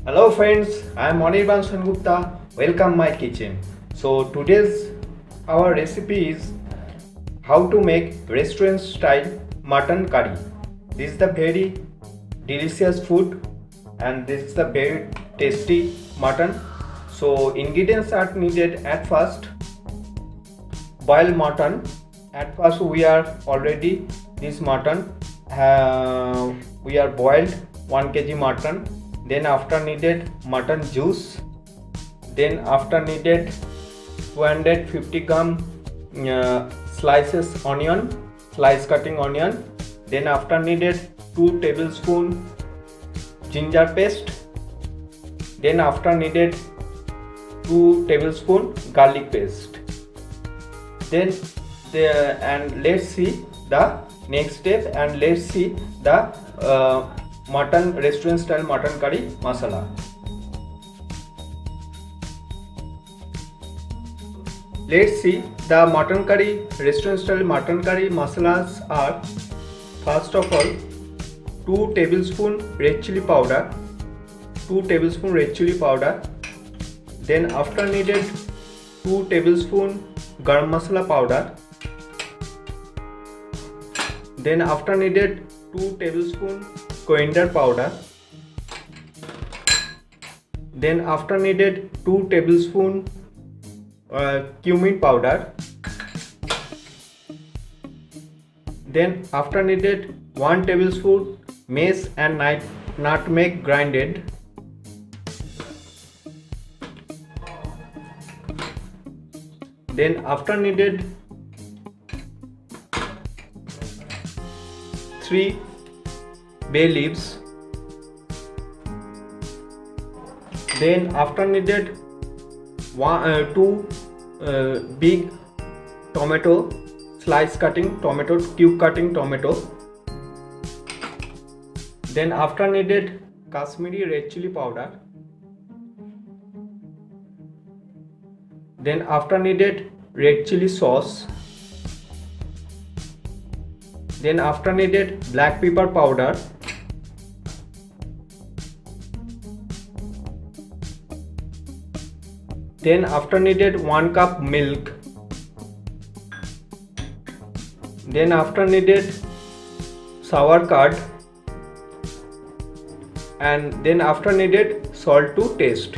Hello friends, I am Anirban Gupta. Welcome my kitchen. So today's our recipe is how to make restaurant style mutton curry. This is the very delicious food and this is the very tasty mutton. So ingredients are needed at first. Boiled mutton. At first we are already this mutton. We are boiled 1 kg mutton. Then after needed mutton juice. Then after needed 250 gram slices onion, slice cutting onion. Then after needed 2 tablespoon ginger paste. Then after needed 2 tablespoon garlic paste. Then and let's see the next step and let's see the mutton restaurant style mutton curry masala. Let's see the mutton curry restaurant style mutton curry masalas are: first of all 2 tablespoon red chili powder, 2 tablespoon red chili powder. Then after needed 2 tablespoon garam masala powder. Then after needed 2 tablespoon coriander powder. Then after needed 2 tablespoon cumin powder. Then after needed 1 tablespoon mace and nutmeg grinded. Then after needed 3 bay leaves. Then after needed 2 big tomato, slice cutting tomato, cube cutting tomato. Then after needed Kashmiri red chili powder. Then after needed red chili sauce. Then after needed black pepper powder. Then after needed 1 cup milk. Then after needed sour curd. And then after needed salt to taste.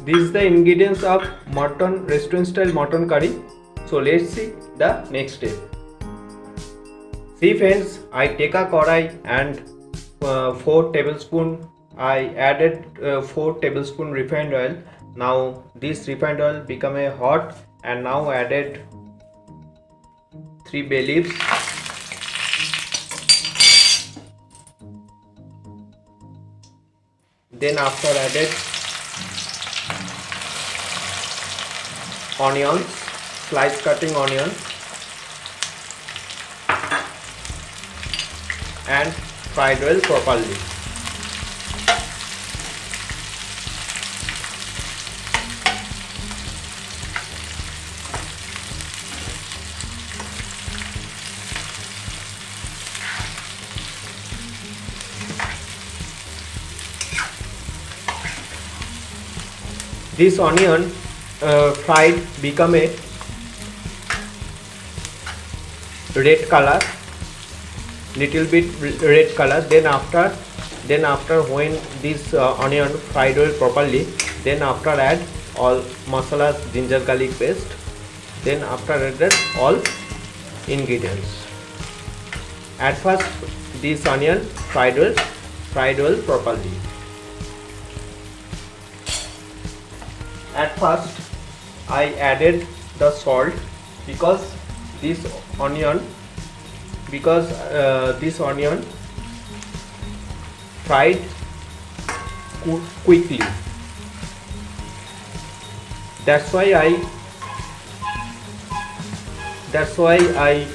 These are the ingredients of mutton restaurant style mutton curry. So let's see the next step. See friends, I take a karai and 4 tablespoon. I added 4 tablespoon refined oil. Now this refined oil become a hot and now added 3 bay leaves. Then after added onions, slice cutting onions and fried oil properly. This onion fried become a red color, little bit red color. Then after when this onion fried oil properly, then after add all masalas, ginger garlic paste. Then after added all ingredients. At first this onion fried oil properly. At first I added the salt because this onion fried quickly. That's why I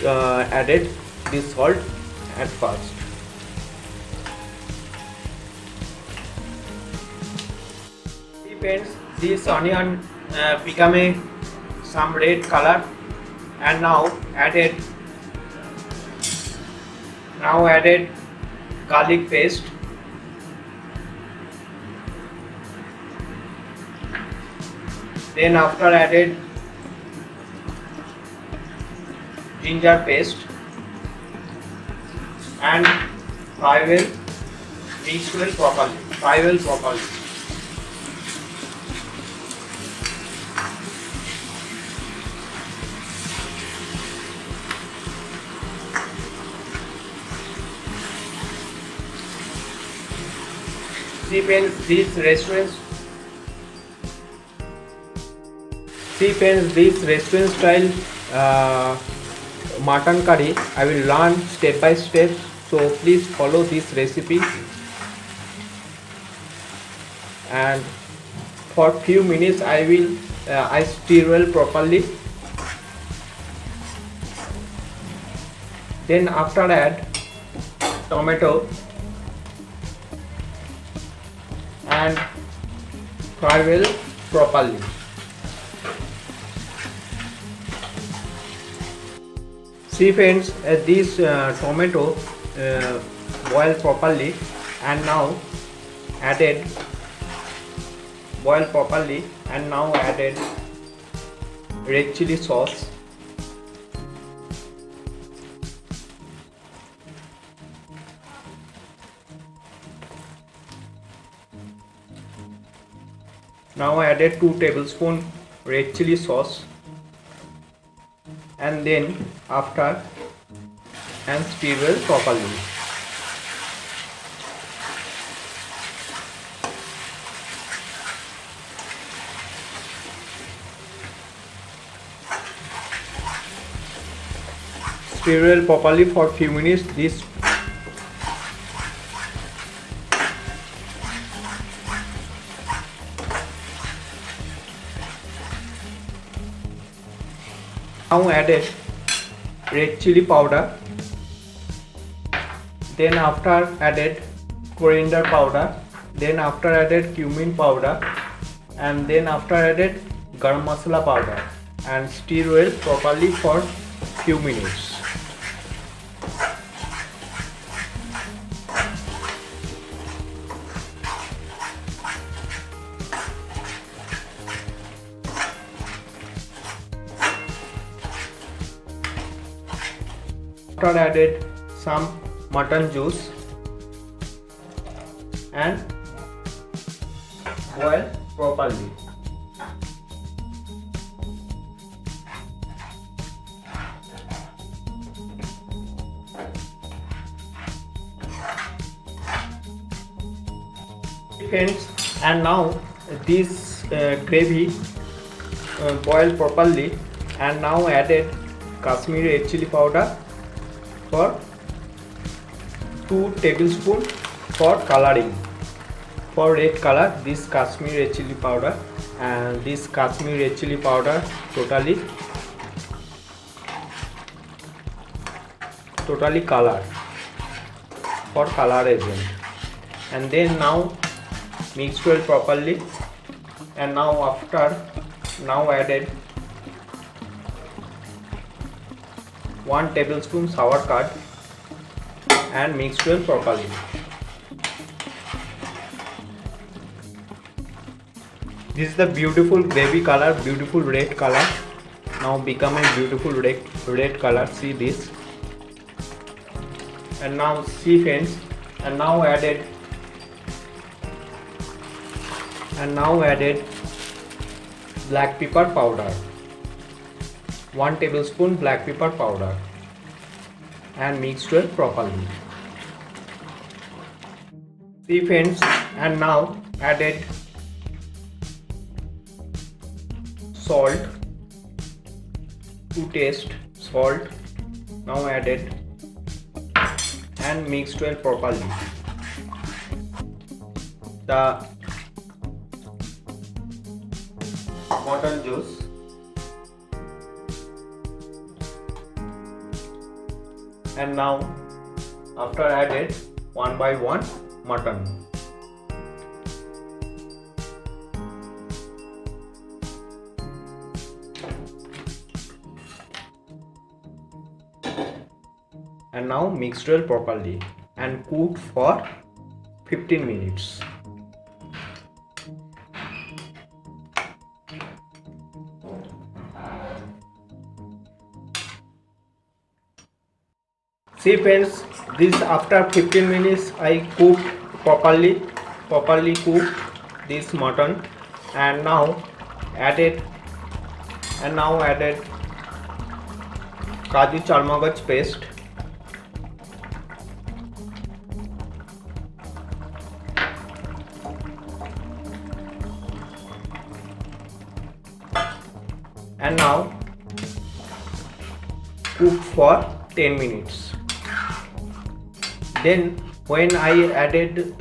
added this salt at first. Depends. This onion become some red color and now added garlic paste Then after added ginger paste and fry well, mix well properly, fry well properly. See friends, this restaurant style mutton curry I will learn step by step, so please follow this recipe. And for few minutes I stir well properly. Then after add tomato and fry well properly. See friends, this tomato boiled properly, and now added red chili sauce, now added 2 tablespoons red chili sauce, and then after and stir well properly. Stir well properly for few minutes. This now added red chili powder, then after added coriander powder, then after added cumin powder, and then after added garam masala powder, and stir well properly for few minutes. After added some mutton juice and boil properly. Friends, and now this gravy boiled properly, and now added Kashmiri red chili powder for 2 tablespoons for coloring, for red color. This Kashmiri red chili powder, and this Kashmiri red chili powder totally color, for color agent. And then now mix well properly, and now added 1 tablespoon sour curd and mix well properly. This is the beautiful gravy color, beautiful red color, now become a beautiful red color. See this. And now see friends, and now added black pepper powder, 1 tablespoon black pepper powder, and mixed well properly. See friends, and now added salt to taste, salt now added, and mixed well properly. The mutton juice, and now after added 1 by 1 mutton, and now mixed well properly and cooked for 15 minutes. See friends, this after 15 minutes I cooked properly cooked this mutton, and now added Kaju Charmogoj paste, and now cook for 10 minutes. Then when I added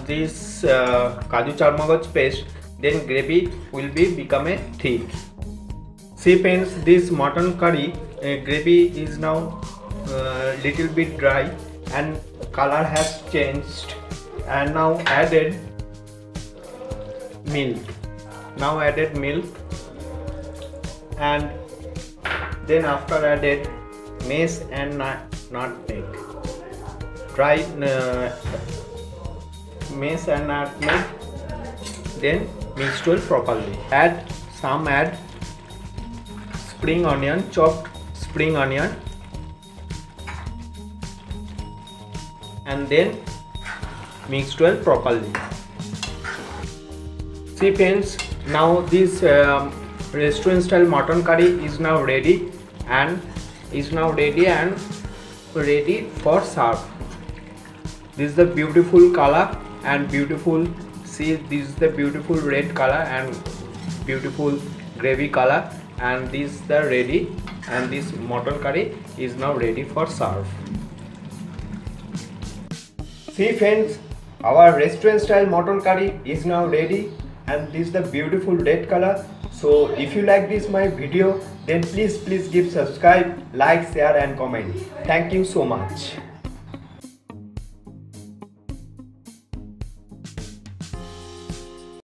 this Kaju Charmogoj paste, then gravy will become a thick. See friends, this mutton curry gravy is now little bit dry and color has changed, and now added milk. And then after added MACE and NUTMEG. Dry MACE and NUTMEG. Then mix well properly. Add spring onion, chopped spring onion, and then mix well properly. See friends, now this restaurant style mutton curry is now ready and ready for serve. This is the beautiful color and beautiful, see, this is the beautiful red color and beautiful gravy color, and this is the ready, and this mutton curry is now ready for serve. See friends, our restaurant style mutton curry is now ready, and this is the beautiful red color. So if you like this my video, then please give subscribe, like, share and comment. Thank you so much.